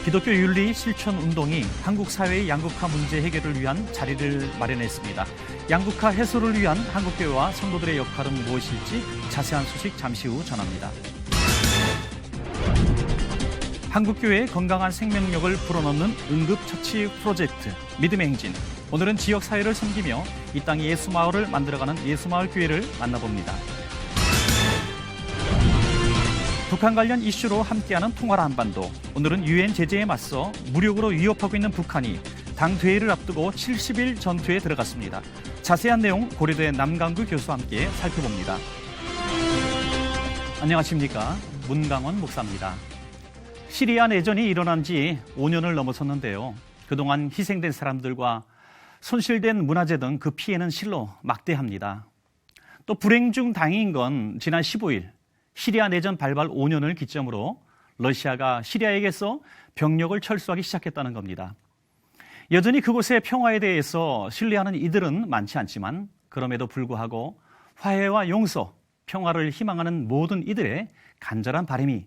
기독교 윤리 실천 운동이 한국 사회의 양극화 문제 해결을 위한 자리를 마련했습니다. 양극화 해소를 위한 한국교회와 성도들의 역할은 무엇일지 자세한 소식 잠시 후 전합니다. 한국교회의 건강한 생명력을 불어넣는 응급처치 프로젝트 믿음의 행진. 오늘은 지역사회를 섬기며 이 땅의 예수마을을 만들어가는 예수마을 교회를 만나봅니다. 북한 관련 이슈로 함께하는 통화라 한반도. 오늘은 유엔 제재에 맞서 무력으로 위협하고 있는 북한이 당 대회를 앞두고 70일 전투에 들어갔습니다. 자세한 내용 고려대 남강구 교수와 함께 살펴봅니다. 안녕하십니까. 문강원 목사입니다. 시리아 내전이 일어난 지 5년을 넘어섰는데요. 그동안 희생된 사람들과 손실된 문화재 등 그 피해는 실로 막대합니다. 또 불행 중 다행인 건 지난 15일 시리아 내전 발발 5년을 기점으로 러시아가 시리아에게서 병력을 철수하기 시작했다는 겁니다. 여전히 그곳의 평화에 대해서 신뢰하는 이들은 많지 않지만 그럼에도 불구하고 화해와 용서, 평화를 희망하는 모든 이들의 간절한 바람이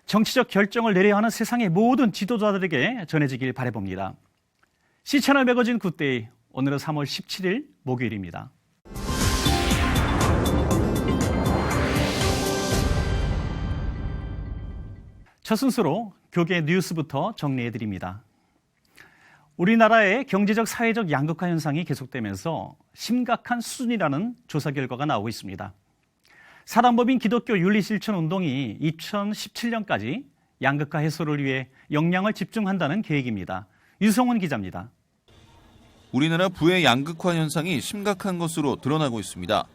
정치적 결정을 내려야 하는 세상의 모든 지도자들에게 전해지길 바라봅니다. 시채널 매거진 굿데이, 오늘은 3월 17일 목요일입니다. 첫 순서로 교계 뉴스부터 정리해드립니다. 우리나라의 경제적, 사회적 양극화 현상이 계속되면서 심각한 수준이라는 조사 결과가 나오고 있습니다. 사단법인 기독교 윤리실천운동이 2017년까지 양극화 해소를 위해 역량을 집중한다는 계획입니다. 유성훈 기자입니다. 우리나라 부의 양극화 현상이 심각한 것으로 드러나고 있습니다.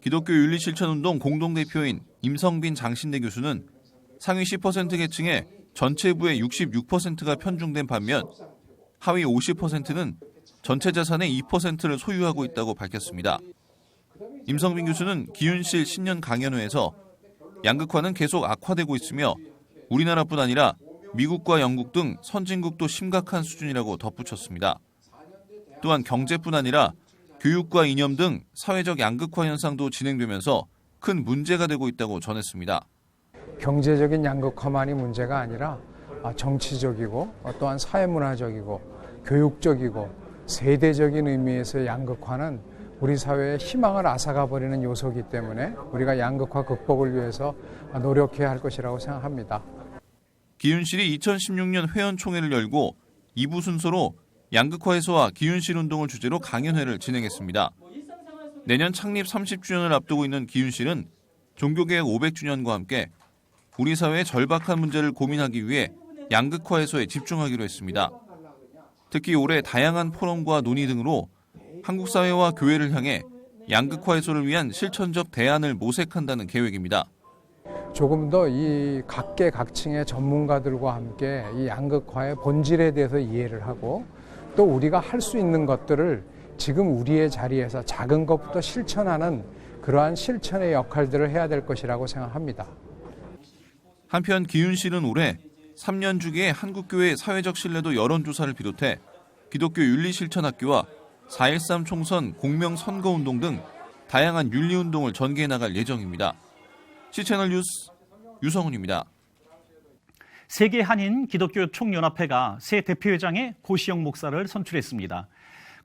기독교 윤리실천운동 공동대표인 임성빈 장신대 교수는 상위 10% 계층의 전체 부의 66%가 편중된 반면 하위 50%는 전체 자산의 2%를 소유하고 있다고 밝혔습니다. 임성빈 교수는 기윤실 신년 강연회에서 양극화는 계속 악화되고 있으며 우리나라뿐 아니라 미국과 영국 등 선진국도 심각한 수준이라고 덧붙였습니다. 또한 경제뿐 아니라 교육과 이념 등 사회적 양극화 현상도 진행되면서 큰 문제가 되고 있다고 전했습니다. 경제적인 양극화만이 문제가 아니라 정치적이고 또한 사회문화적이고 교육적이고 세대적인 의미에서의 양극화는 우리 사회의 희망을 앗아가버리는 요소이기 때문에 우리가 양극화 극복을 위해서 노력해야 할 것이라고 생각합니다. 기윤실이 2016년 회원총회를 열고 2부 순서로 양극화 해소와 기윤실 운동을 주제로 강연회를 진행했습니다. 내년 창립 30주년을 앞두고 있는 기윤실은 종교개혁 500주년과 함께 우리 사회의 절박한 문제를 고민하기 위해 양극화 해소에 집중하기로 했습니다. 특히 올해 다양한 포럼과 논의 등으로 한국 사회와 교회를 향해 양극화 해소를 위한 실천적 대안을 모색한다는 계획입니다. 조금 더 이 각계각층의 전문가들과 함께 이 양극화의 본질에 대해서 이해를 하고 또 우리가 할 수 있는 것들을 지금 우리의 자리에서 작은 것부터 실천하는 그러한 실천의 역할들을 해야 될 것이라고 생각합니다. 한편 기윤실은 올해 3년 주기의 한국교회 사회적 신뢰도 여론조사를 비롯해 기독교 윤리실천학교와 4.13 총선 공명선거운동 등 다양한 윤리운동을 전개해 나갈 예정입니다. 시채널 뉴스 유성훈입니다. 세계 한인 기독교 총연합회가 새 대표회장에 고시영 목사를 선출했습니다.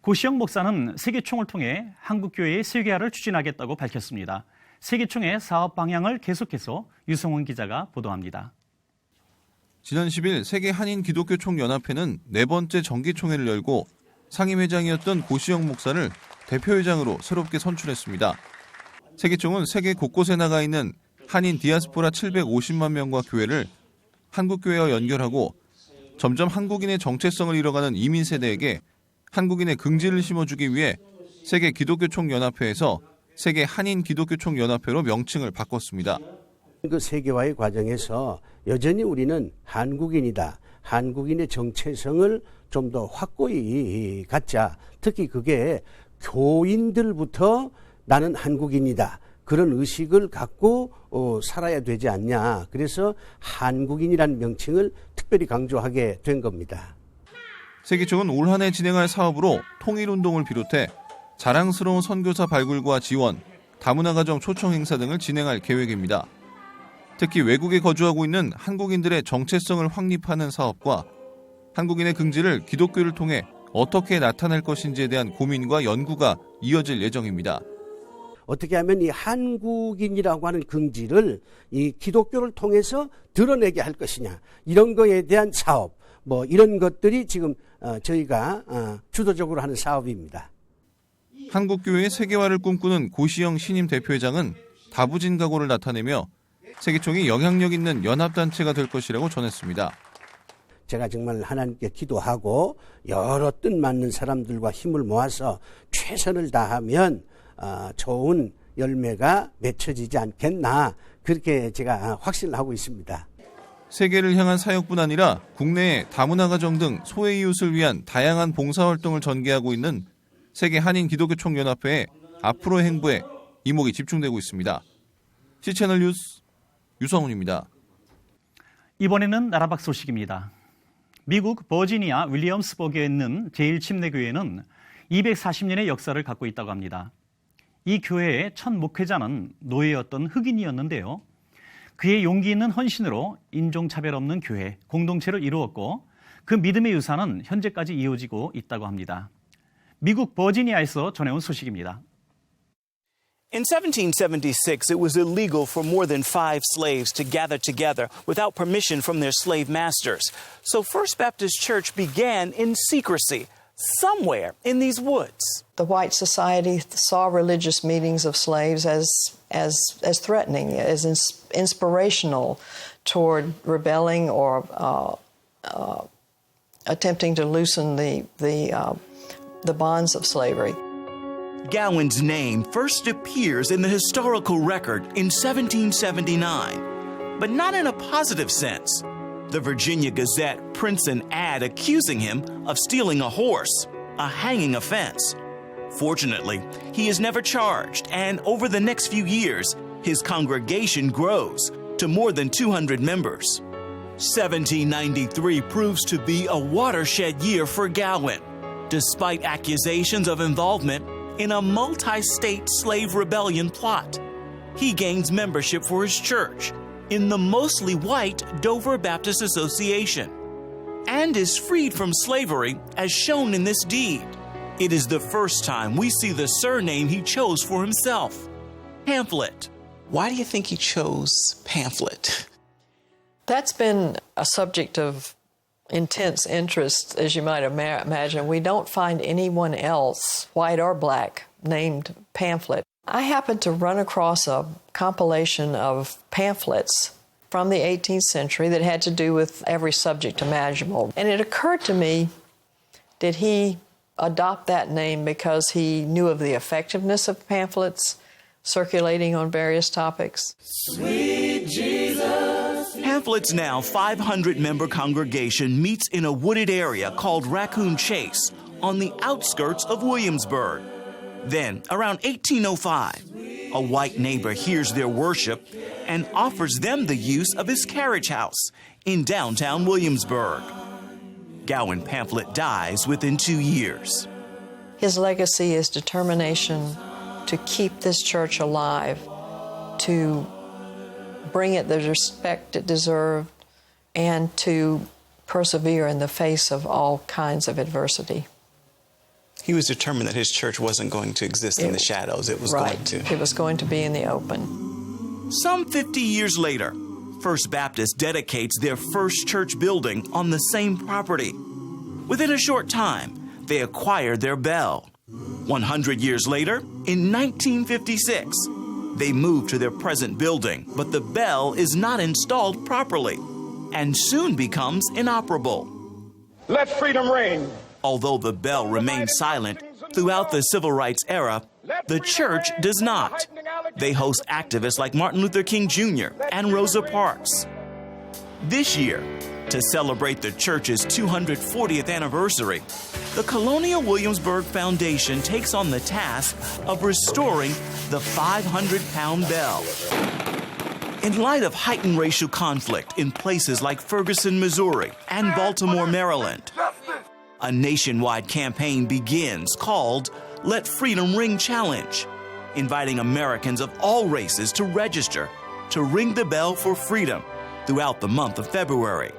고시영 목사는 세계총을 통해 한국교회의 세계화를 추진하겠다고 밝혔습니다. 세계총의 사업 방향을 계속해서 유성훈 기자가 보도합니다. 지난 10일 세계 한인 기독교 총연합회는 네 번째 정기총회를 열고 상임회장이었던 고시영 목사를 대표회장으로 새롭게 선출했습니다. 세계총은 세계 곳곳에 나가 있는 한인 디아스포라 750만 명과 교회를 한국교회와 연결하고 점점 한국인의 정체성을 잃어가는 이민 세대에게 한국인의 긍지를 심어주기 위해 세계 기독교 총연합회에서 세계 한인 기독교 총연합회로 명칭을 바꿨습니다. 그 세계화의 과정에서 여전히 우리는 한국인이다. 한국인의 정체성을 좀 더 확고히 갖자. 특히 그게 교인들부터 나는 한국인이다. 그런 의식을 갖고 살아야 되지 않냐. 그래서 한국인이라는 명칭을 특별히 강조하게 된 겁니다. 세계총은 올 한 해 진행할 사업으로 통일운동을 비롯해 자랑스러운 선교사 발굴과 지원, 다문화가정 초청 행사 등을 진행할 계획입니다. 특히 외국에 거주하고 있는 한국인들의 정체성을 확립하는 사업과 한국인의 긍지를 기독교를 통해 어떻게 나타낼 것인지에 대한 고민과 연구가 이어질 예정입니다. 어떻게 하면 이 한국인이라고 하는 긍지를 이 기독교를 통해서 드러내게 할 것이냐, 이런 거에 대한 사업, 이런 것들이 지금 저희가 주도적으로 하는 사업입니다. 한국교회의 세계화를 꿈꾸는 고시영 신임 대표회장은 다부진 각오를 나타내며 세계총이 영향력 있는 연합단체가 될 것이라고 전했습니다. 제가 정말 하나님께 기도하고 여러 뜻맞는 사람들과 힘을 모아서 최선을 다하면 좋은 열매가 맺혀지지 않겠나, 그렇게 제가 확신을 하고 있습니다. 세계를 향한 사역뿐 아니라 국내의 다문화 가정 등 소외 이웃을 위한 다양한 봉사활동을 전개하고 있는 세계 한인 기독교 총연합회의 앞으로의 행보에 이목이 집중되고 있습니다. C채널 뉴스 유성훈입니다. 이번에는 나라밖 소식입니다. 미국 버지니아 윌리엄스버그에 있는 제1침례교회는 240년의 역사를 갖고 있다고 합니다. 이 교회의 첫 목회자는 노예였던 흑인이었는데요. 그의 용기 있는 헌신으로 인종차별 없는 교회, 공동체를 이루었고 그 믿음의 유산은 현재까지 이어지고 있다고 합니다. 미국 버지니아에서 전해온 소식입니다. In 1776, it was illegal for more than 5 slaves to gather together without permission from their slave masters. So First Baptist Church began in secrecy, somewhere in these woods. The white society saw religious meetings of slaves as threatening, as inspirational toward rebelling or attempting to loosen the bonds of slavery. Gowan's name first appears in the historical record in 1779, but not in a positive sense. The Virginia Gazette prints an ad accusing him of stealing a horse, a hanging offense. Fortunately, he is never charged, and over the next few years, his congregation grows to more than 200 members. 1793 proves to be a watershed year for Gowan, despite accusations of involvement in a multi-state slave rebellion plot. He gains membership for his church in the mostly white Dover Baptist Association and is freed from slavery as shown in this deed. It is the first time we see the surname he chose for himself, Pamphlet. Why do you think he chose Pamphlet? That's been a subject of intense interest, as you might imagine. We don't find anyone else, white or black, named Pamphlet. I happened to run across a compilation of pamphlets from the 18th century that had to do with every subject imaginable. And it occurred to me, did he adopt that name because he knew of the effectiveness of pamphlets circulating on various topics? Sweet Jesus. Pamphlet's now 500-member congregation meets in a wooded area called Raccoon Chase on the outskirts of Williamsburg. Then, around 1805, a white neighbor hears their worship and offers them the use of his carriage house in downtown Williamsburg. Gowan Pamphlet dies within 2 years. His legacy is determination to keep this church alive, to bring it the respect it deserved, and to persevere in the face of all kinds of adversity. He was determined that his church wasn't going to exist in the shadows. It was going to. It was going to be in the open. Some 50 years later, First Baptist dedicates their first church building on the same property. Within a short time, they acquired their bell. 100 years later, in 1956, they moved to their present building, but the bell is not installed properly and soon becomes inoperable. Let freedom reign. Although the bell remained silent throughout the civil rights era, the church does not. They host activists like Martin Luther King Jr. and Rosa Parks. This year, to celebrate the church's 240th anniversary, the Colonial Williamsburg Foundation takes on the task of restoring the 500-pound bell. In light of heightened racial conflict in places like Ferguson, Missouri, and Baltimore, Maryland, a nationwide campaign begins called Let Freedom Ring Challenge, inviting Americans of all races to register to ring the bell for freedom throughout the month of February.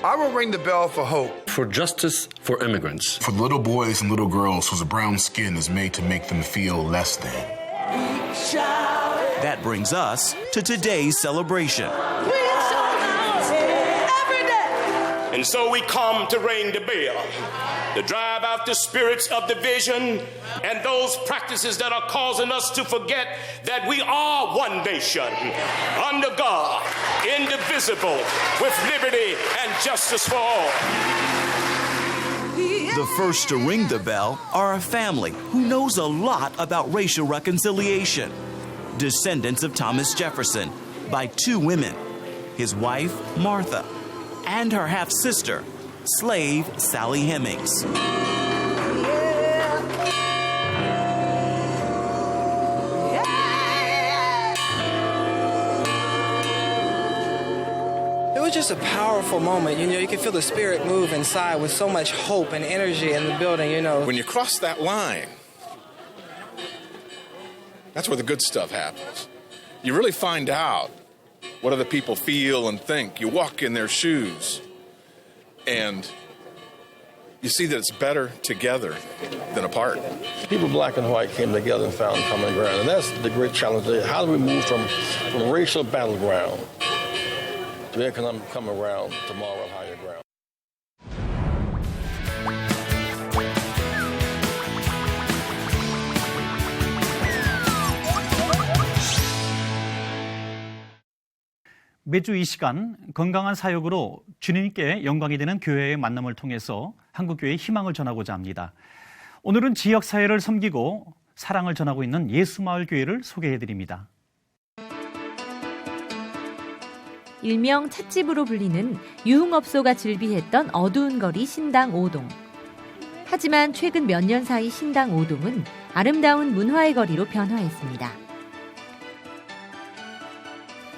I will ring the bell for hope. For justice for immigrants. For little boys and little girls whose brown skin is made to make them feel less than. That brings us to today's celebration. And so we come to ring the bell, to drive out the spirits of division and those practices that are causing us to forget that we are one nation, under God, indivisible, with liberty and justice for all. The first to ring the bell are a family who knows a lot about racial reconciliation. Descendants of Thomas Jefferson by two women, his wife, Martha, and her half-sister, slave Sally Hemings. It was just a powerful moment. You know, you can feel the spirit move inside with so much hope and energy in the building, you know. When you cross that line, that's where the good stuff happens. You really find out what other people feel and think. You walk in their shoes, and you see that it's better together than apart. People black and white came together and found common ground. And that's the great challenge. How do we move from racial battleground to economic common ground to moral higher ground? 매주 이 시간 건강한 사역으로 주님께 영광이 되는 교회의 만남을 통해서 한국교회의 희망을 전하고자 합니다. 오늘은 지역사회를 섬기고 사랑을 전하고 있는 예수마을교회를 소개해드립니다. 일명 찻집으로 불리는 유흥업소가 즐비했던 어두운 거리 신당 5동. 하지만 최근 몇 년 사이 신당 5동은 아름다운 문화의 거리로 변화했습니다.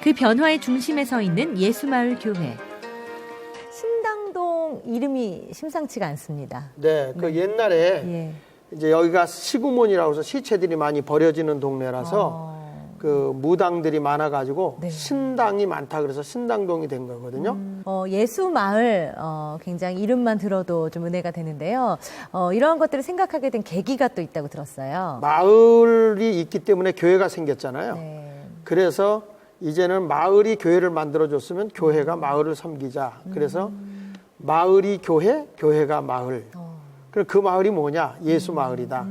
그 변화의 중심에 서 있는 예수마을 교회. 신당동 이름이 심상치가 않습니다. 네, 그 옛날에 이제 여기가 시구문이라고 해서 시체들이 많이 버려지는 동네라서 그 무당들이 많아가지고 신당이 많다 그래서 신당동이 된 거거든요. 예수마을 굉장히 이름만 들어도 좀 은혜가 되는데요. 이런 것들을 생각하게 된 계기가 또 있다고 들었어요. 마을이 있기 때문에 교회가 생겼잖아요. 그래서 이제는 마을이 교회를 만들어줬으면 교회가 마을을 섬기자. 그래서 마을이 교회, 교회가 마을. 그럼 그 마을이 뭐냐? 예수 마을이다.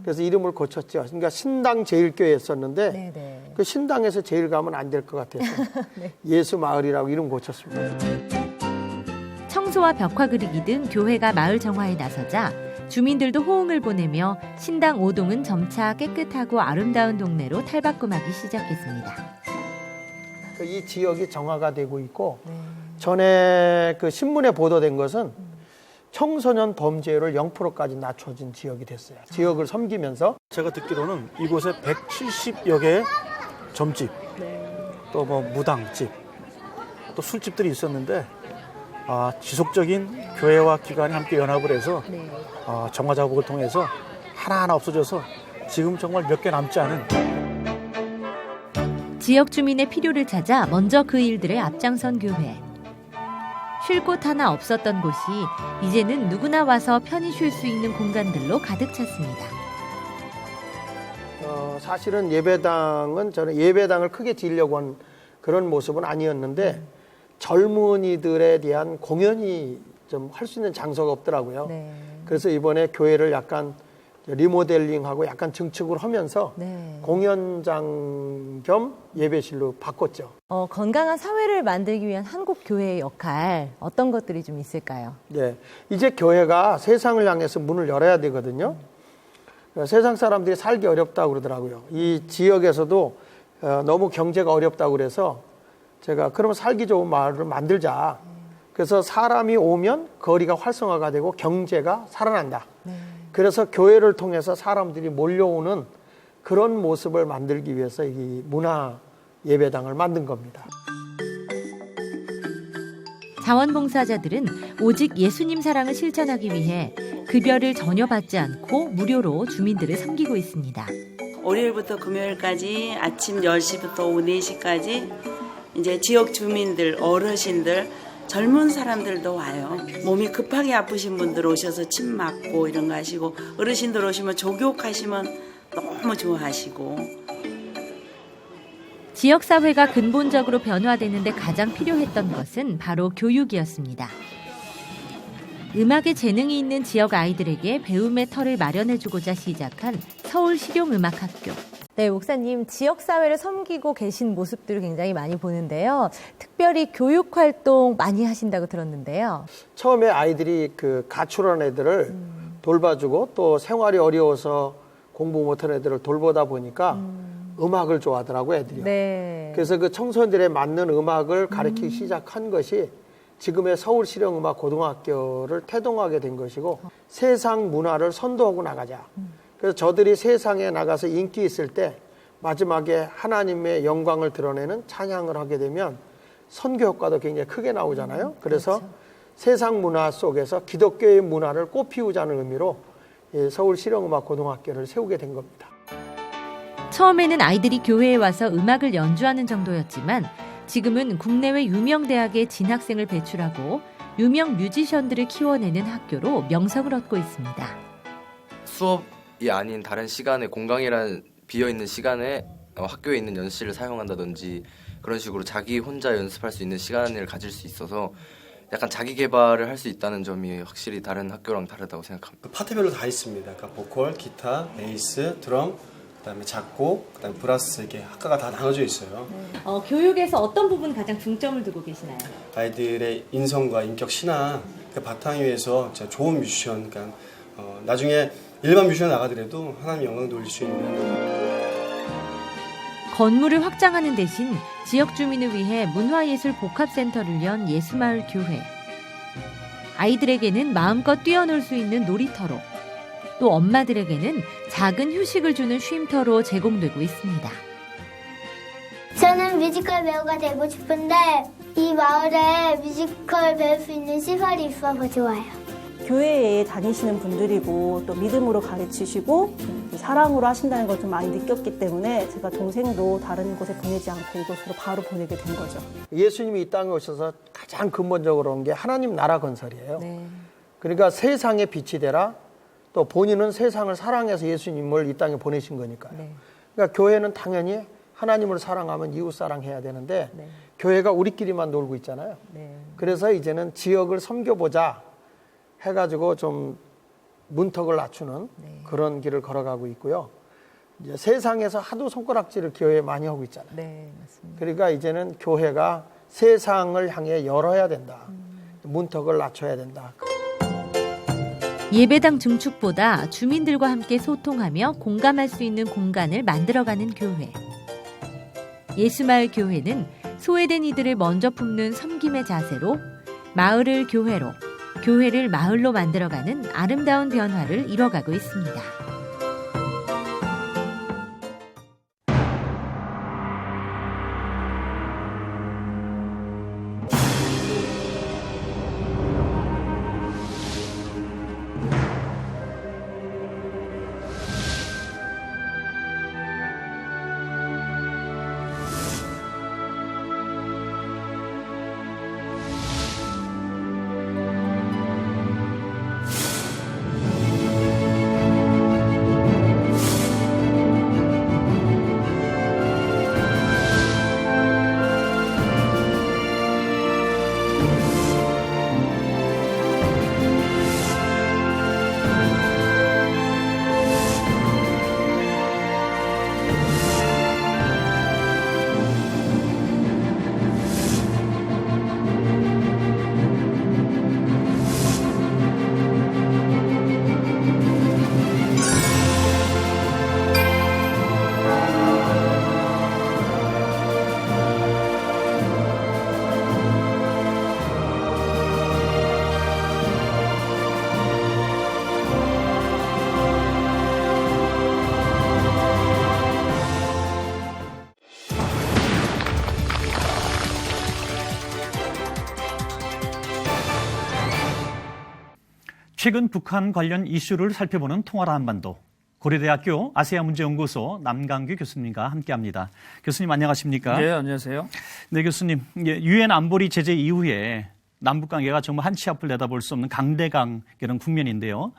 그래서 이름을 고쳤죠. 그러니까 신당 제일교회였었는데 그 신당에서 제일 가면 안 될 것 같아서 예수 마을이라고 이름 고쳤습니다. 청소와 벽화 그리기 등 교회가 마을 정화에 나서자 주민들도 호응을 보내며 신당 5동은 점차 깨끗하고 아름다운 동네로 탈바꿈하기 시작했습니다. 이 지역이 정화가 되고 있고 전에 그 신문에 보도된 것은 청소년 범죄율을 0%까지 낮춰진 지역이 됐어요. 지역을 섬기면서 제가 듣기로는 이곳에 170여 개의 점집, 또 뭐 무당집, 또 술집들이 있었는데 지속적인 교회와 기관이 함께 연합을 해서 정화 작업을 통해서 하나하나 없어져서 지금 정말 몇 개 남지 않은 지역 주민의 필요를 찾아 먼저 그 일들에 앞장선 교회. 쉴 곳 하나 없었던 곳이 이제는 누구나 와서 편히 쉴 수 있는 공간들로 가득 찼습니다. 사실은 예배당은 저는 예배당을 크게 지으려고 한 그런 모습은 아니었는데 젊은이들에 대한 공연이 좀 할 수 있는 장소가 없더라고요. 그래서 이번에 교회를 약간 리모델링하고 약간 증축을 하면서 공연장 겸 예배실로 바꿨죠. 건강한 사회를 만들기 위한 한국 교회의 역할 어떤 것들이 좀 있을까요? 네, 이제 교회가 세상을 향해서 문을 열어야 되거든요. 세상 사람들이 살기 어렵다고 그러더라고요. 이 지역에서도 너무 경제가 어렵다고 그래서 제가 그러면 살기 좋은 마을을 만들자. 그래서 사람이 오면 거리가 활성화가 되고 경제가 살아난다. 그래서 교회를 통해서 사람들이 몰려오는 그런 모습을 만들기 위해서 이 문화 예배당을 만든 겁니다. 자원봉사자들은 오직 예수님 사랑을 실천하기 위해 급여를 전혀 받지 않고 무료로 주민들을 섬기고 있습니다. 월요일부터 금요일까지 아침 10시부터 오후 4시까지 이제 지역 주민들, 어르신들 젊은 사람들도 와요. 몸이 급하게 아프신 분들 오셔서 침 맞고 이런 거 하시고 어르신들 오시면 족욕하시면 너무 좋아하시고. 지역사회가 근본적으로 변화되는데 가장 필요했던 것은 바로 교육이었습니다. 음악에 재능이 있는 지역 아이들에게 배움의 터를 마련해주고자 시작한 서울실용음악학교. 네, 목사님, 지역사회를 섬기고 계신 모습들을 굉장히 많이 보는데요. 특별히 교육활동 많이 하신다고 들었는데요. 처음에 아이들이 그 가출한 애들을 돌봐주고 또 생활이 어려워서 공부 못하는 애들을 돌보다 보니까 음악을 좋아하더라고요, 애들이요. 네. 그래서 그 청소년들에 맞는 음악을 가르치기 시작한 것이 지금의 서울실용음악고등학교를 태동하게 된 것이고 세상 문화를 선도하고 나가자. 그래서 저들이 세상에 나가서 인기 있을 때 마지막에 하나님의 영광을 드러내는 찬양을 하게 되면 선교 효과도 굉장히 크게 나오잖아요. 그래서 세상 문화 속에서 기독교의 문화를 꽃피우자는 의미로 서울실용음악고등학교를 세우게 된 겁니다. 처음에는 아이들이 교회에 와서 음악을 연주하는 정도였지만 지금은 국내외 유명 대학에 진학생을 배출하고 유명 뮤지션들을 키워내는 학교로 명성을 얻고 있습니다. 수업이 아닌 다른 시간에 공강이라는 비어있는 시간에 학교에 있는 연습실을 사용한다든지 그런 식으로 자기 혼자 연습할 수 있는 시간을 가질 수 있어서 약간 자기 개발을 할 수 있다는 점이 확실히 다른 학교랑 다르다고 생각합니다. 파트별로 다 있습니다. 그러니까 보컬, 기타, 베이스, 드럼, 그다음에 작곡, 그다음에 브라스 이게 학과가 다 나눠져 있어요. 교육에서 어떤 부분 가장 중점을 두고 계시나요? 아이들의 인성과 인격 신앙 그 바탕 위에서 좋은 뮤지션, 그러니까 나중에 일반 뮤지션 나가더라도 하나님 영광 돌릴 수 있는. 건물을 확장하는 대신 지역 주민을 위해 문화예술 복합센터를 연 예수마을교회. 아이들에게는 마음껏 뛰어놀 수 있는 놀이터로, 또 엄마들에게는 작은 휴식을 주는 쉼터로 제공되고 있습니다. 저는 뮤지컬 배우가 되고 싶은데 이 마을에 뮤지컬 배울 수 있는 시설이 있어서 좋아요. 교회에 다니시는 분들이고 또 믿음으로 가르치시고 사랑으로 하신다는 걸 좀 많이 느꼈기 때문에 제가 동생도 다른 곳에 보내지 않고 이곳으로 바로 보내게 된 거죠. 예수님이 이 땅에 오셔서 가장 근본적으로 온 게 하나님 나라 건설이에요. 그러니까 세상에 빛이 되라. 또 본인은 세상을 사랑해서 예수님을 이 땅에 보내신 거니까요. 그러니까 교회는 당연히 하나님을 사랑하면 이웃 사랑해야 되는데 교회가 우리끼리만 놀고 있잖아요. 그래서 이제는 지역을 섬겨보자 해가지고 좀 문턱을 낮추는 그런 길을 걸어가고 있고요. 이제 세상에서 하도 손가락질을 교회에 많이 하고 있잖아요. 맞습니다. 그러니까 이제는 교회가 세상을 향해 열어야 된다. 문턱을 낮춰야 된다. 예배당 증축보다 주민들과 함께 소통하며 공감할 수 있는 공간을 만들어가는 교회. 예수마을 교회는 소외된 이들을 먼저 품는 섬김의 자세로 마을을 교회로, 교회를 마을로 만들어가는 아름다운 변화를 이뤄가고 있습니다. 최근 북한 관련 이슈를 살펴보는 통화라 한반도. 고려대학교 아시아문제연구소 남강규 교수님과 함께합니다. 교수님 안녕하십니까? 네, 안녕하세요. 네, 교수님. 유엔 안보리 제재 이후에 남북 관계가 정말 한치 앞을 내다볼 수 없는 강대강 이런 국면인데요.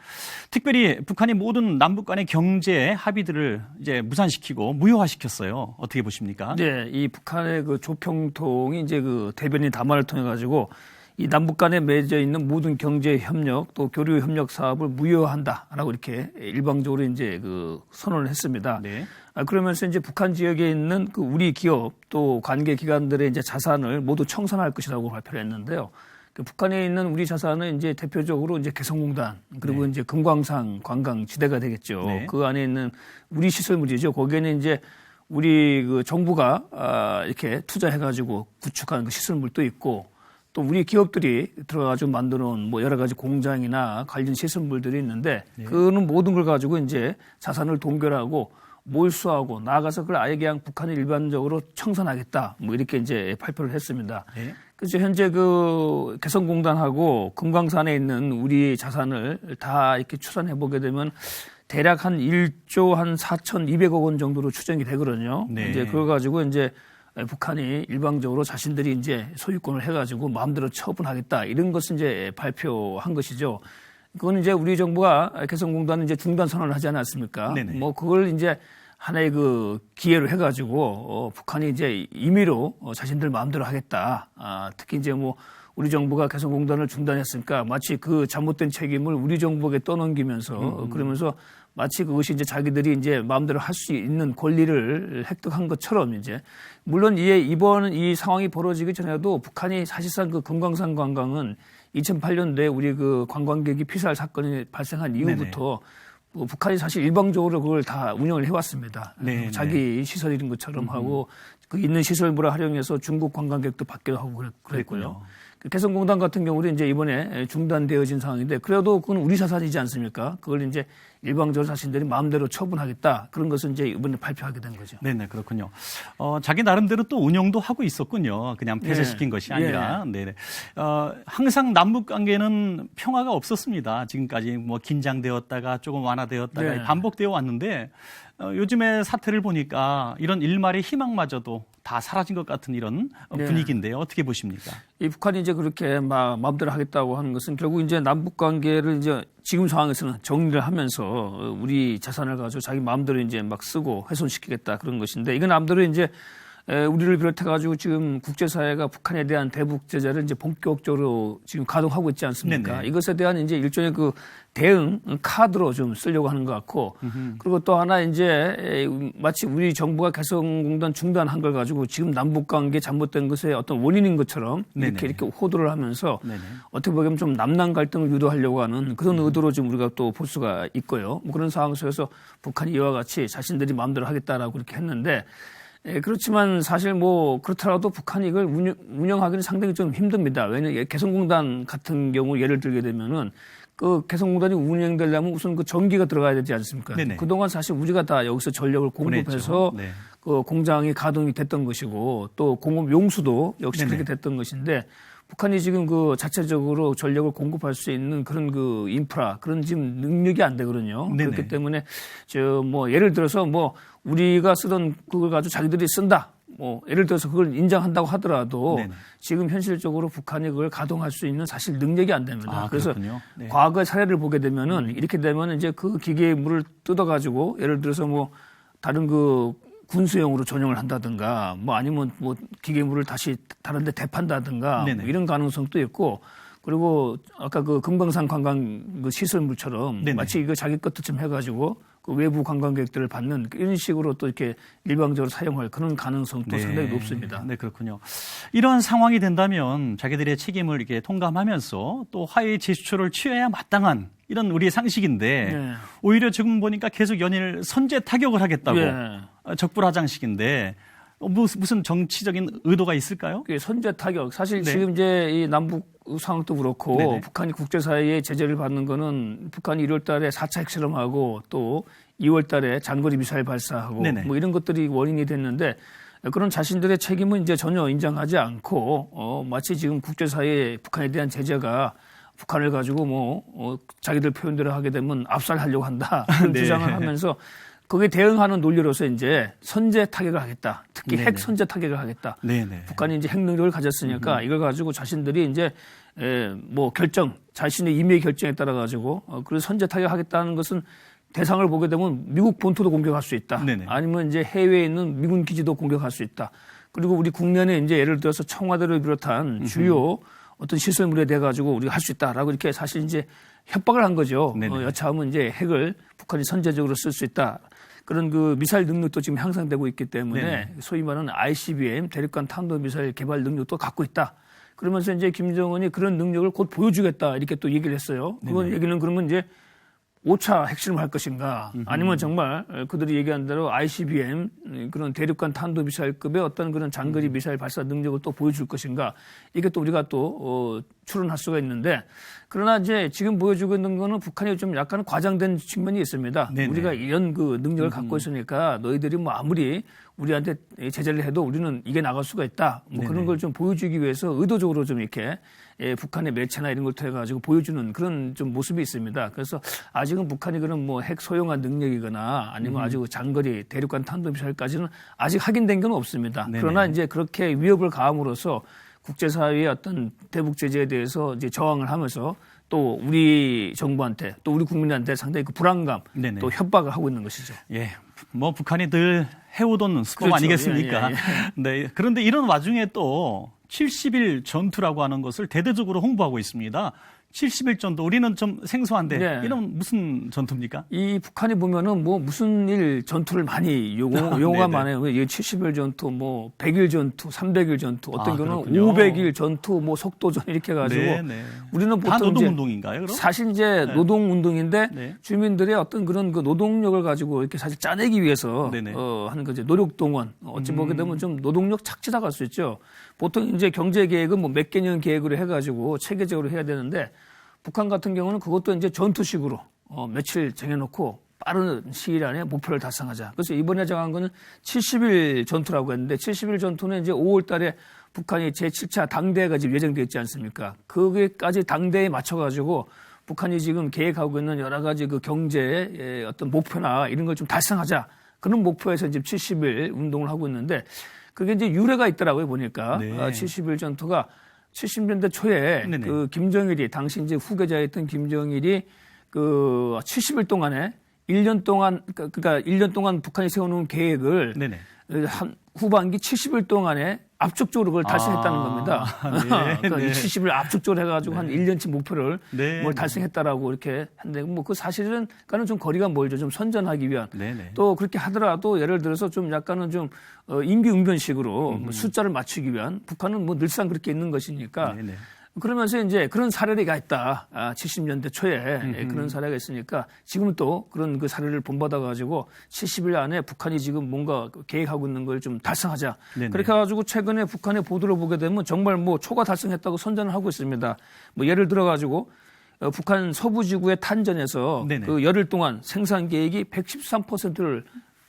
특별히 북한이 모든 남북 간의 경제 합의들을 이제 무산시키고 무효화시켰어요. 어떻게 보십니까? 네, 이 북한의 그 조평통이 이제 그 대변인 담화를 통해 가지고 이 남북 간에 맺어 있는 모든 경제 협력 또 교류 협력 사업을 무효화한다라고 이렇게 일방적으로 이제 그 선언을 했습니다. 네. 그러면서 이제 북한 지역에 있는 그 우리 기업 또 관계 기관들의 이제 자산을 모두 청산할 것이라고 발표를 했는데요. 그 북한에 있는 우리 자산은 이제 대표적으로 이제 개성공단 그리고 이제 금광산 관광지대가 되겠죠. 네. 그 안에 있는 우리 시설물이죠. 거기에는 이제 우리 그 정부가 이렇게 투자해가지고 구축한 그 시설물도 있고 또 우리 기업들이 들어가가지고 만들어놓은 뭐 여러 가지 공장이나 관련 시설물들이 있는데 그는 모든 걸 가지고 이제 자산을 동결하고 몰수하고 나아가서 그걸 아예 그냥 북한을 일반적으로 청산하겠다 뭐 이렇게 이제 발표를 했습니다. 그래서 현재 그 개성공단하고 금강산에 있는 우리 자산을 다 이렇게 추산해 보게 되면 대략 한 1조 한 4,200억 원 정도로 추정이 되거든요. 네. 이제 그걸 가지고 이제 북한이 일방적으로 자신들이 이제 소유권을 해가지고 마음대로 처분하겠다 이런 것을 이제 발표한 것이죠. 그건 이제 우리 정부가 개성공단은 이제 중단 선언을 하지 않았습니까? 네네. 뭐 그걸 이제 하나의 그 기회로 해가지고 북한이 이제 임의로 자신들 마음대로 하겠다. 특히 이제 뭐 우리 정부가 개성공단을 중단했으니까 마치 그 잘못된 책임을 우리 정부에게 떠넘기면서 그러면서 마치 그것이 이제 자기들이 이제 마음대로 할 수 있는 권리를 획득한 것처럼 이제 물론 이번 이 상황이 벌어지기 전에도 북한이 사실상 그 금강산 관광은 2008년도에 우리 그 관광객이 피살 사건이 발생한 이후부터 뭐 북한이 사실 일방적으로 그걸 다 운영을 해왔습니다. 네, 자기 시설인 것처럼 하고 그 있는 시설물을 활용해서 중국 관광객도 받기도 하고 그랬고요. 개성공단 같은 경우는 이제 이번에 중단되어진 상황인데 그래도 그건 우리 자산이지 않습니까? 그걸 이제 일방적으로 자신들이 마음대로 처분하겠다. 그런 것을 이제 이번에 발표하게 된 거죠. 네네, 그렇군요. 자기 나름대로 또 운영도 하고 있었군요. 그냥 폐쇄시킨 것이 아니라. 네네. 항상 남북 관계는 평화가 없었습니다. 지금까지 뭐 긴장되었다가 조금 완화되었다가 반복되어 왔는데 요즘의 사태를 보니까 이런 일말의 희망마저도 다 사라진 것 같은 이런 분위기인데요. 어떻게 보십니까? 이 북한이 이제 그렇게 마음대로 하겠다고 하는 것은 결국 이제 남북 관계를 이제 지금 상황에서는 정리를 하면서 우리 자산을 가지고 자기 마음대로 이제 막 쓰고 훼손시키겠다 그런 것인데 이건 남대로 이제 우리를 비롯해가지고 지금 국제사회가 북한에 대한 대북 제재를 이제 본격적으로 지금 가동하고 있지 않습니까? 네네. 이것에 대한 이제 일종의 그 대응 카드로 좀 쓰려고 하는 것 같고 그리고 또 하나 이제 마치 우리 정부가 개성공단 중단한 걸 가지고 지금 남북 관계 잘못된 것의 어떤 원인인 것처럼 이렇게 호도를 하면서 어떻게 보면 좀 남남 갈등을 유도하려고 하는 그런 의도로 지금 우리가 또 볼 수가 있고요. 뭐 그런 상황 속에서 북한이 이와 같이 자신들이 마음대로 하겠다라고 그렇게 했는데 그렇지만 사실 뭐 그렇더라도 북한이 이걸 운영하기는 상당히 좀 힘듭니다. 왜냐하면 개성공단 같은 경우 예를 들게 되면은 그 개성공단이 운영되려면 우선 그 전기가 들어가야 되지 않습니까? 네네. 그동안 사실 우리가 다 여기서 전력을 공급해서 그 공장이 가동이 됐던 것이고 또 공급 용수도 역시 그렇게 됐던 것인데 북한이 지금 그 자체적으로 전력을 공급할 수 있는 그런 그 인프라 그런 지금 능력이 안 되거든요. 네네. 그렇기 때문에 뭐 예를 들어서 뭐 우리가 쓰던 그걸 가지고 자기들이 쓴다. 뭐 예를 들어서 그걸 인정한다고 하더라도 지금 현실적으로 북한이 그걸 가동할 수 있는 사실 능력이 안 됩니다. 그래서 과거의 사례를 보게 되면은 이렇게 되면 이제 그 기계물을 뜯어가지고 예를 들어서 뭐 다른 그 군수용으로 전용을 한다든가 뭐 아니면 뭐 기계물을 다시 다른 데 대판다든가 뭐 이런 가능성도 있고 그리고 아까 그 금강산 관광 그 시설물처럼 마치 이거 자기 것처럼 해가지고 그 외부 관광객들을 받는 이런 식으로 또 이렇게 일방적으로 사용할 그런 가능성도 상당히 높습니다. 네, 그렇군요. 이런 상황이 된다면 자기들의 책임을 이렇게 통감하면서 또 화해 제스처를 취해야 마땅한 이런 우리의 상식인데 오히려 지금 보니까 계속 연일 선제 타격을 하겠다고 적불하장식인데 무슨 정치적인 의도가 있을까요? 선제 타격. 사실 지금 이제 이 남북 상황도 그렇고 북한이 국제사회의 제재를 받는 거는 북한이 1월 달에 4차 핵실험하고 또 2월 달에 장거리 미사일 발사하고 뭐 이런 것들이 원인이 됐는데 그런 자신들의 책임은 이제 전혀 인정하지 않고 마치 지금 국제사회의 북한에 대한 제재가 북한을 가지고 뭐 자기들 표현대로 하게 되면 압살하려고 한다. 그런 주장을 하면서 거기에 대응하는 논리로서 이제 선제 타격을 하겠다. 특히 핵 선제 타격을 하겠다. 북한이 이제 핵 능력을 가졌으니까 이걸 가지고 자신들이 이제 뭐 결정, 자신의 임의 결정에 따라 가지고 그래서 선제 타격하겠다는 것은 대상을 보게 되면 미국 본토도 공격할 수 있다. 네네. 아니면 이제 해외에 있는 미군 기지도 공격할 수 있다. 그리고 우리 국내에 이제 예를 들어서 청와대를 비롯한 주요 어떤 시설물에 대해 가지고 우리가 할 수 있다라고 이렇게 사실 이제 협박을 한 거죠. 여차하면 이제 핵을 북한이 선제적으로 쓸 수 있다. 그런 그 미사일 능력도 지금 향상되고 있기 때문에 네네. 소위 말하는 ICBM 대륙간 탄도 미사일 개발 능력도 갖고 있다. 그러면서 이제 김정은이 그런 능력을 곧 보여주겠다 이렇게 또 얘기를 했어요. 그건 얘기는 그러면 이제 5차 핵실험을 할 것인가 아니면 정말 그들이 얘기한 대로 ICBM 그런 대륙간 탄도미사일급의 어떤 그런 장거리 미사일 발사 능력을 또 보여줄 것인가 이게 또 우리가 또 추론할 수가 있는데 그러나 이제 지금 보여주고 있는 거는 북한이 좀 약간 과장된 측면이 있습니다. 네네. 우리가 이런 그 능력을 갖고 있으니까 너희들이 뭐 아무리 우리한테 제재를 해도 우리는 이게 나갈 수가 있다. 뭐 네네. 그런 걸 좀 보여주기 위해서 의도적으로 좀 이렇게 북한의 매체나 이런 걸 통해 가지고 보여주는 그런 좀 모습이 있습니다. 그래서 아직은 북한이 그런 뭐 핵 소형화 능력이거나 아니면 아주 장거리 대륙간 탄도미사일까지는 아직 확인된 건 없습니다. 네네. 그러나 이제 그렇게 위협을 가함으로써 국제사회의 어떤 대북 제재에 대해서 이제 저항을 하면서 또 우리 정부한테 또 우리 국민한테 상당히 그 불안감 네네. 또 협박을 하고 있는 것이죠. 예, 뭐 북한이 늘 해오던 수법 그렇죠. 아니겠습니까? 예, 예. 네. 그런데 이런 와중에 또 70일 전투라고 하는 것을 대대적으로 홍보하고 있습니다. 70일 전투 우리는 좀 생소한데 네. 이런 무슨 전투입니까? 이 북한이 보면은 뭐 무슨 일 전투를 많이 용어가 네네. 많아요. 70일 전투, 뭐 100일 전투, 300일 전투, 어떤 경우는 그렇군요. 500일 전투, 뭐 속도전 이렇게 해가지고 네네. 우리는 다 보통 이제 노동운동인가요? 그럼? 사실 이제 네. 노동운동인데 네. 주민들의 어떤 그런 그 노동력을 가지고 이렇게 사실 짜내기 위해서 네네. 하는 거죠. 노력동원. 어찌 보게 되면 좀 노동력 착취다 갈 수 있죠. 보통 이제 경제 계획은 뭐 몇 개년 계획으로 해가지고 체계적으로 해야 되는데 북한 같은 경우는 그것도 이제 전투식으로 며칠 정해놓고 빠른 시일 안에 목표를 달성하자. 그래서 이번에 정한 거는 70일 전투라고 했는데 70일 전투는 이제 5월 달에 북한이 제7차 당대회가 지금 예정되어 있지 않습니까? 거기까지 당대에 맞춰가지고 북한이 지금 계획하고 있는 여러 가지 그 경제의 어떤 목표나 이런 걸 좀 달성하자. 그런 목표에서 지금 70일 운동을 하고 있는데 그게 이제 유래가 있더라고요, 보니까. 네. 70일 전투가 70년대 초에 네네. 그 김정일이 당시 이제 후계자였던 김정일이 그 70일 동안에 1년 동안 그러니까 1년 동안 북한이 세워놓은 계획을 네네. 한 후반기 70일 동안에 압축적으로 그걸 달성했다는 겁니다. 네, 그러니까 네. 이 70을 압축적으로 해가지고 한 1년치 목표를 네, 뭘 네. 달성했다라고 이렇게 했는데 뭐 그 사실은 그는 좀 거리가 멀죠. 좀 선전하기 위한. 네네. 또 그렇게 하더라도 예를 들어서 좀 약간은 좀 임기응변식으로 뭐 숫자를 맞추기 위한 북한은 뭐 늘상 그렇게 있는 것이니까 네네. 그러면서 이제 그런 사례가 있다. 70년대 초에 그런 사례가 있으니까 지금은 또 그런 그 사례를 본받아가지고 70일 안에 북한이 지금 뭔가 계획하고 있는 걸 좀 달성하자. 네네. 그렇게 해가지고 최근에 북한의 보도를 보게 되면 정말 뭐 초과 달성했다고 선전을 하고 있습니다. 뭐 예를 들어가지고 북한 서부지구의 탄전에서 네네. 그 열흘 동안 생산 계획이 113%를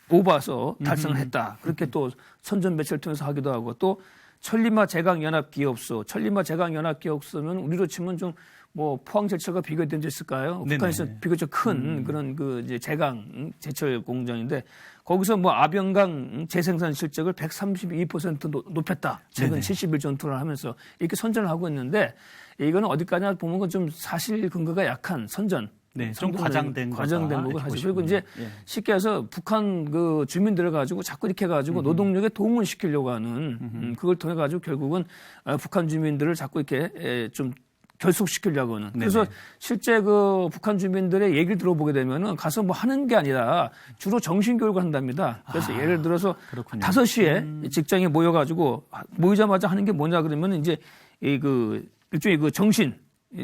오버해서 달성을 했다. 그렇게 또 선전 매체를 통해서 하기도 하고 또 천리마 제강연합기업소, 천리마 제강연합기업소는 우리로 치면 좀 뭐 포항제철과 비교된 적 있을까요? 네네. 북한에서 비교적 큰 그런 그 이제 제강 제철 공장인데 거기서 뭐 아병강 재생산 실적을 132% 높였다. 최근 네네. 70일 전투를 하면서 이렇게 선전을 하고 있는데 이거는 어디까지나 보면 건 좀 사실 근거가 약한 선전. 네, 좀 과장된 거가 이렇게 하죠. 그리고 이제 예. 쉽게 해서 북한 그 주민들을 가지고 자꾸 이렇게 해가지고 노동력에 도움을 시키려고 하는 그걸 통해 가지고 결국은 북한 주민들을 자꾸 이렇게 좀 결속시키려고 하는. 그래서 네네. 실제 그 북한 주민들의 얘기를 들어보게 되면은 가서 뭐 하는 게 아니라 주로 정신교육을 한답니다. 그래서 예를 들어서 그렇군요. 5시에 직장에 모여가지고 모이자마자 하는 게 뭐냐 그러면 이제 그 일종의 그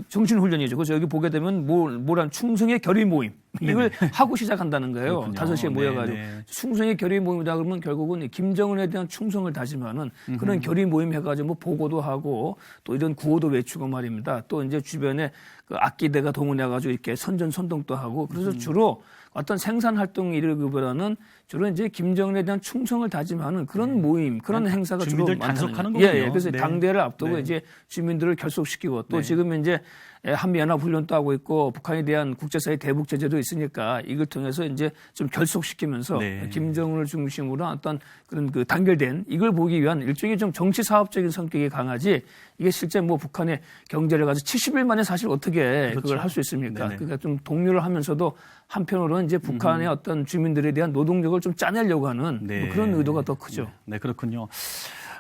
정신훈련이죠. 그래서 여기 보게 되면 뭐란 충성의 결의 모임. 이걸 하고 시작한다는 거예요. 그렇군요. 5시에 모여가지고. 네네. 충성의 결의 모임이다 그러면 결국은 김정은에 대한 충성을 다짐하는 그런 결의 모임 해가지고 뭐 보고도 하고 또 이런 구호도 외치고 말입니다. 또 이제 주변에 그 악기대가 동원해가지고 이렇게 선전선동도 하고 그래서 주로 어떤 생산 활동을 이루기보다는 주로 이제 김정은에 대한 충성을 다짐하는 그런 모임, 그런 행사가 주로 주민들 많다는 단속하는 거예요. 거군요. 그래서 네. 당대회를 앞두고 네. 이제 주민들을 결속시키고 또 네. 지금 이제 한미연합훈련도 하고 있고 북한에 대한 국제사회 대북 제재도 있으니까 이걸 통해서 이제 좀 결속시키면서 네. 김정은을 중심으로 어떤 그런 그 단결된 이걸 보기 위한 일종의 좀 정치 사업적인 성격이 강하지 이게 실제 뭐 북한의 경제를 가지고 70일 만에 사실 어떻게 그렇죠. 그걸 할 수 있습니까? 네네. 그러니까 좀 동료를 하면서도 한편으로는 이제 북한의 어떤 주민들에 대한 노동력을 좀 짜내려고 하는 네. 뭐 그런 의도가 더 크죠. 네, 그렇군요.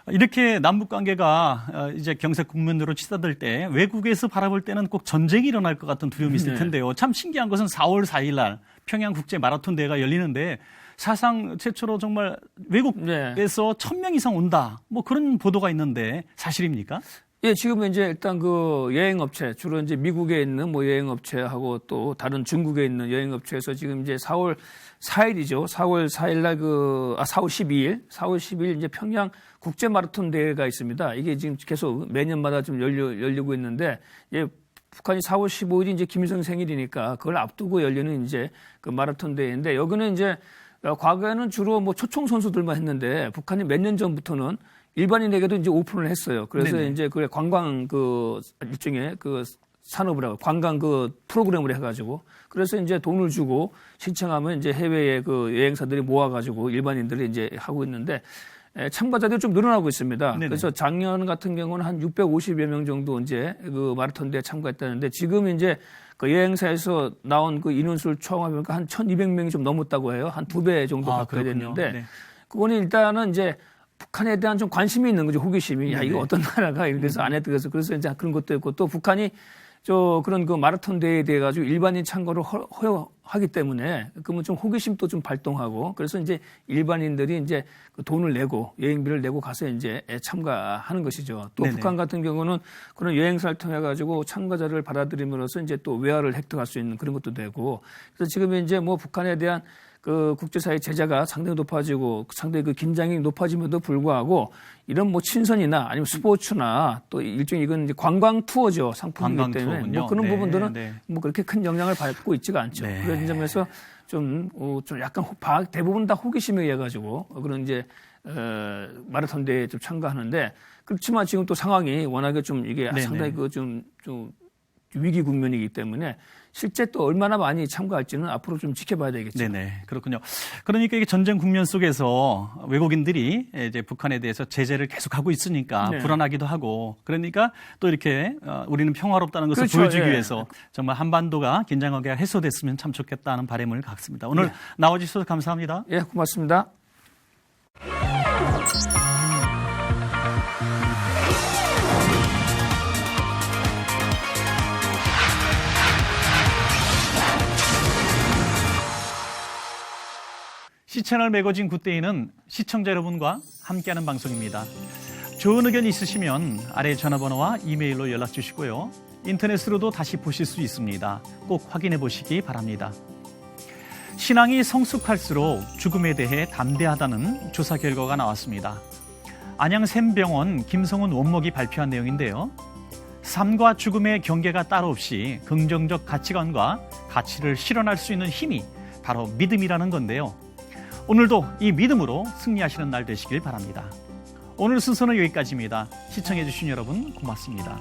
이렇게 남북 관계가 이제 경색 국면으로 치닫을 때 외국에서 바라볼 때는 꼭 전쟁이 일어날 것 같은 두려움이 있을 네. 텐데요. 참 신기한 것은 4월 4일 날 평양 국제 마라톤 대회가 열리는데 사상 최초로 정말 외국에서 1,000명 이상 온다. 뭐 그런 보도가 있는데 사실입니까? 예, 지금은 이제 일단 그 여행업체, 주로 이제 미국에 있는 뭐 여행업체하고 또 다른 중국에 있는 여행업체에서 지금 이제 4월 4일이죠. 4월 4일 날 4월 12일 이제 평양 국제 마라톤 대회가 있습니다. 이게 지금 계속 매년마다 좀 열리고 있는데, 예, 북한이 4월 15일이 이제 김일성 생일이니까 그걸 앞두고 열리는 이제 그 마라톤 대회인데 여기는 이제 과거에는 주로 뭐 초청 선수들만 했는데 북한이 몇 년 전부터는 일반인에게도 이제 오픈을 했어요. 그래서 네네. 이제 그 관광 그 일종의 그 산업을 하고 관광 그 프로그램을 해가지고 그래서 이제 돈을 주고 신청하면 이제 해외의 그 여행사들이 모아가지고 일반인들이 이제 하고 있는데 참가자들이 좀 늘어나고 있습니다. 네네. 그래서 작년 같은 경우는 한 650여 명 정도 이제 그 마라톤 대회 참가했다는데 지금 이제 그 여행사에서 나온 그 인원수를 총합하면 한 1,200명이 좀 넘었다고 해요. 한 2배 정도 가까이 됐는데 네. 그거는 일단은 이제 북한에 대한 좀 관심이 있는 거죠. 호기심이. 야, 네네. 이거 어떤 나라가 이래서 안 했다 그래서 이제 그런 것도 있고 또 북한이 그런 그 마라톤 대회에 대해 가지고 일반인 참가를 허용하기 때문에 그러면 좀 호기심도 좀 발동하고 그래서 이제 일반인들이 이제 그 돈을 내고 여행비를 내고 가서 이제 참가하는 것이죠. 또 네네. 북한 같은 경우는 그런 여행사를 통해 가지고 참가자를 받아들임으로써 이제 또 외화를 획득할 수 있는 그런 것도 되고 그래서 지금 이제 뭐 북한에 대한 그 국제사회 제재가 상당히 높아지고 상당히 그 긴장이 높아짐에도 불구하고 이런 뭐 친선이나 아니면 스포츠나 또 일종의 이건 이제 관광 투어죠. 상품이기 관광 때문에 투어군요. 뭐 그런 네, 부분들은 네. 뭐 그렇게 큰 영향을 받고 있지가 않죠. 네. 그런 점에서 좀 약간 대부분 다 호기심에 의해 가지고 그런 이제 마라톤 대회에 좀 참가하는데 그렇지만 지금 또 상황이 워낙에 좀 이게 네네. 상당히 그 좀 위기 국면이기 때문에 실제 또 얼마나 많이 참가할지는 앞으로 좀 지켜봐야 되겠죠. 네네. 그렇군요. 그러니까 이게 전쟁 국면 속에서 외국인들이 이제 북한에 대해서 제재를 계속하고 있으니까 네. 불안하기도 하고 그러니까 또 이렇게 우리는 평화롭다는 것을 그렇죠. 보여주기 예. 위해서 정말 한반도가 긴장하게 해소됐으면 참 좋겠다는 바람을 갖습니다. 오늘 네. 나와주셔서 감사합니다. 예, 고맙습니다. 시채널 매거진 굿데이는 시청자 여러분과 함께하는 방송입니다. 좋은 의견 있으시면 아래 전화번호와 이메일로 연락 주시고요. 인터넷으로도 다시 보실 수 있습니다. 꼭 확인해 보시기 바랍니다. 신앙이 성숙할수록 죽음에 대해 담대하다는 조사 결과가 나왔습니다. 안양 샘병원 김성훈 원목이 발표한 내용인데요. 삶과 죽음의 경계가 따로 없이 긍정적 가치관과 가치를 실현할 수 있는 힘이 바로 믿음이라는 건데요. 오늘도 이 믿음으로 승리하시는 날 되시길 바랍니다. 오늘 순서는 여기까지입니다. 시청해 주신 여러분 고맙습니다.